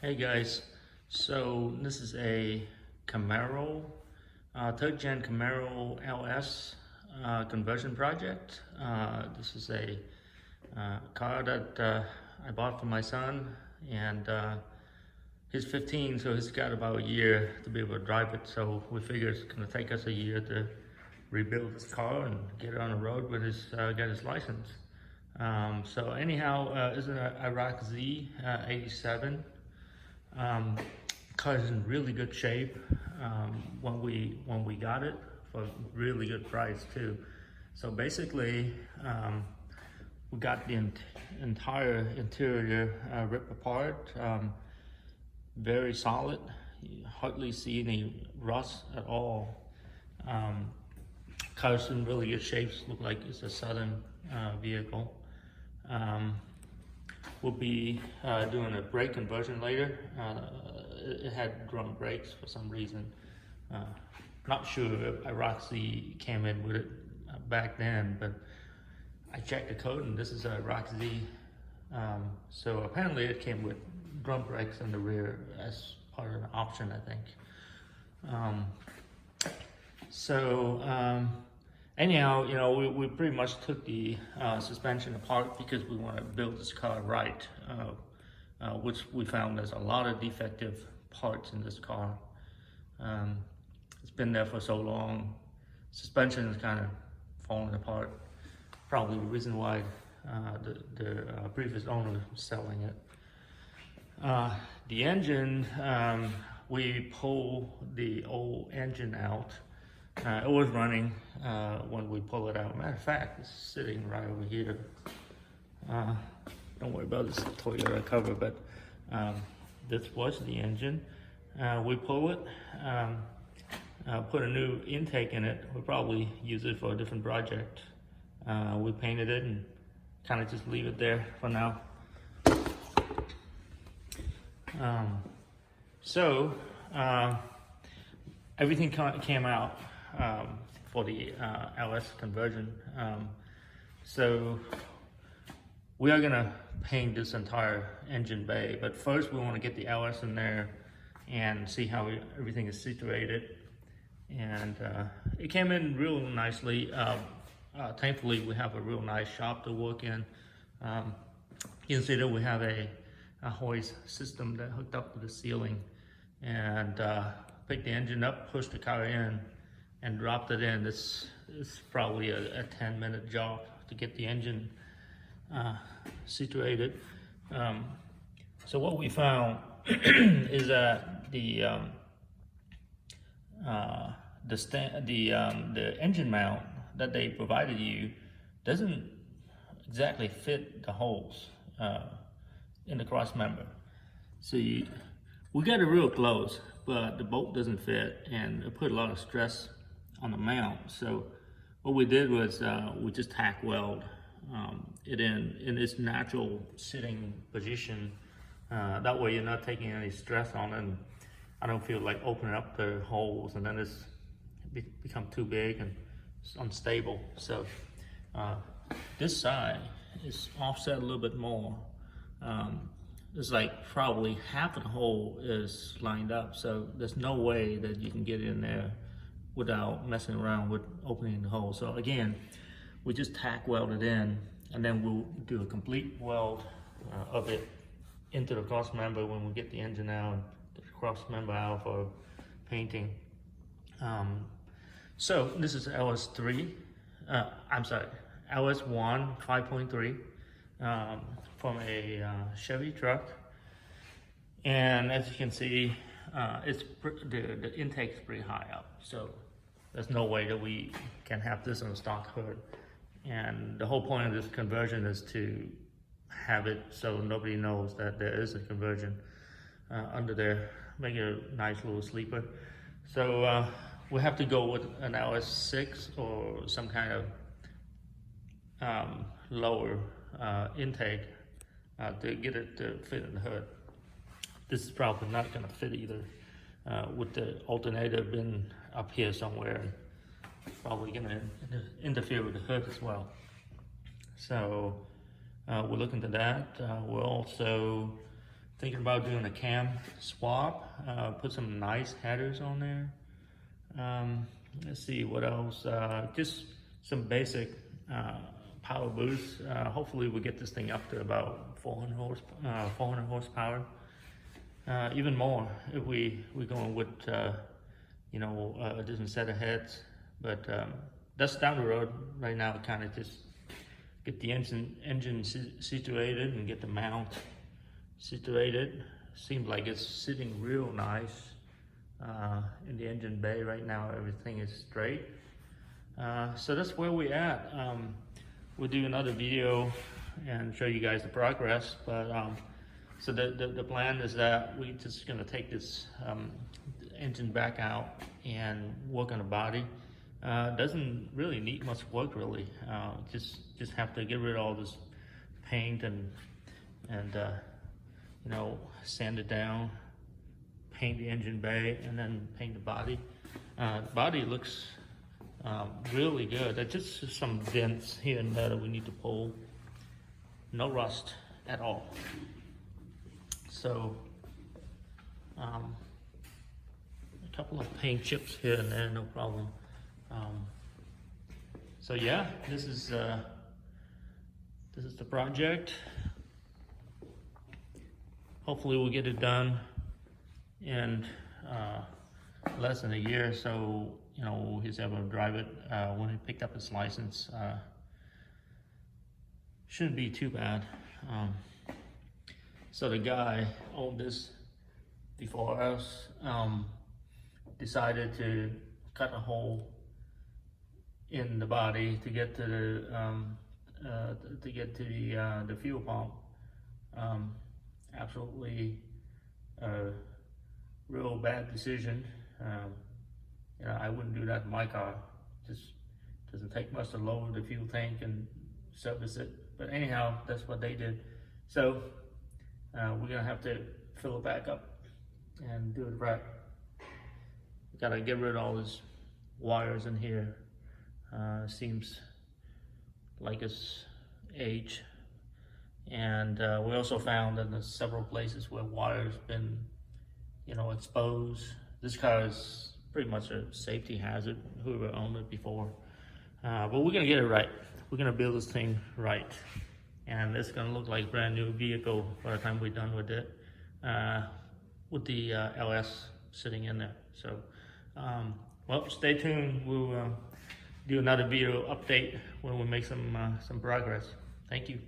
Hey guys, so this is a Camaro, third gen Camaro LS conversion project. This is a car that I bought for my son, and he's 15, so he's got about a year to be able to drive it. So we figure it's going to take us a year to rebuild this car and get it on the road with his get his license. So anyhow, it's an IROC-Z 87. Car is in really good shape when we got it for a really good price too. So basically, we got the entire interior ripped apart, very solid. You hardly see any rust at all. Car's in really good shape. Look like it's a Southern vehicle. We'll be doing a brake conversion later. It had drum brakes for some reason. Not sure if IrocZ came in with it back then, but I checked the code and this is IrocZ. So apparently it came with drum brakes in the rear as part of an option, I think. Anyhow, you know, we pretty much took the suspension apart because we want to build this car right, which we found there's a lot of defective parts in this car. It's been there for so long. Suspension is kind of falling apart. Probably the reason why the previous owner was selling it. The engine, we pulled the old engine out. It was running when we pull it out. Matter of fact, it's sitting right over here. Don't worry about this Toyota cover, but this was the engine. We pull it, put a new intake in it. We'll probably use it for a different project. We painted it and kind of just leave it there for now. Everything came out for the LS conversion. So we are gonna paint this entire engine bay, but first we want to get the LS in there and see how everything is situated. And it came in real nicely. Thankfully, we have a real nice shop to work in. You can see that we have a hoist system that hooked up to the ceiling, and picked the engine up, pushed the car in, and dropped it in. This is probably a 10-minute job to get the engine situated. So what we found is that the engine mount that they provided you doesn't exactly fit the holes in the cross member. So we got it real close, but the bolt doesn't fit, and it put a lot of stress on the mount. So what we did was we just tack weld it in its natural sitting position. That way you're not taking any stress on it, and I don't feel like opening up the holes and then it's become too big and it's unstable. So this side is offset a little bit more. It's like probably half of the hole is lined up, so there's no way that you can get in there without messing around with opening the hole. So again, we just tack weld it in, and then we'll do a complete weld of it into the cross member when we get the engine out and the cross member out for painting. So this is LS3, LS1 5.3. From a Chevy truck, and as you can see, the intake is pretty high up, so there's no way that we can have this on a stock hood. And the whole point of this conversion is to have it so nobody knows that there is a conversion under there, make it a nice little sleeper. So we have to go with an LS6 or some kind of lower intake to get it to fit in the hood. This is probably not going to fit either, with the alternator being up here somewhere. Probably going to interfere with the hood as well. So we're looking to that. We're also thinking about doing a cam swap, put some nice headers on there. Let's see what else, just some basic power boost. Hopefully we'll get this thing up to about 400 horsepower. Even more if we're going with you know, a different set of heads, but that's down the road. Right now, kind of just get the engine situated and get the mount situated. Seems like it's sitting real nice in the engine bay right now. Everything is straight. So that's where we're at. We'll do another video and show you guys the progress, but so the plan is that we're just gonna take this engine back out and work on the body. Doesn't really need much work really. Just have to get rid of all this paint and you know, sand it down, paint the engine bay, and then paint the body. The body looks really good. There's just some dents here and there that we need to pull. No rust at all. So a couple of paint chips here and there, no problem. So yeah, this is the project. Hopefully we'll get it done in less than a year, so you know he's able to drive it when he picked up his license. Shouldn't be too bad. So the guy owned this before us, decided to cut a hole in the body to get to the fuel pump. Absolutely real bad decision. You know, I wouldn't do that in my car. Just doesn't take much to lower the fuel tank and service it. But anyhow, that's what they did. So we're gonna have to fill it back up and do it right. Gotta get rid of all these wires in here. Seems like it's age. And we also found that there's several places where wires been, you know, exposed. This car is pretty much a safety hazard, whoever owned it before. But we're gonna get it right. We're gonna build this thing right. And it's gonna look like a brand new vehicle by the time we're done with it, with the LS sitting in there. So, well, stay tuned. We'll do another video update when we make some progress. Thank you.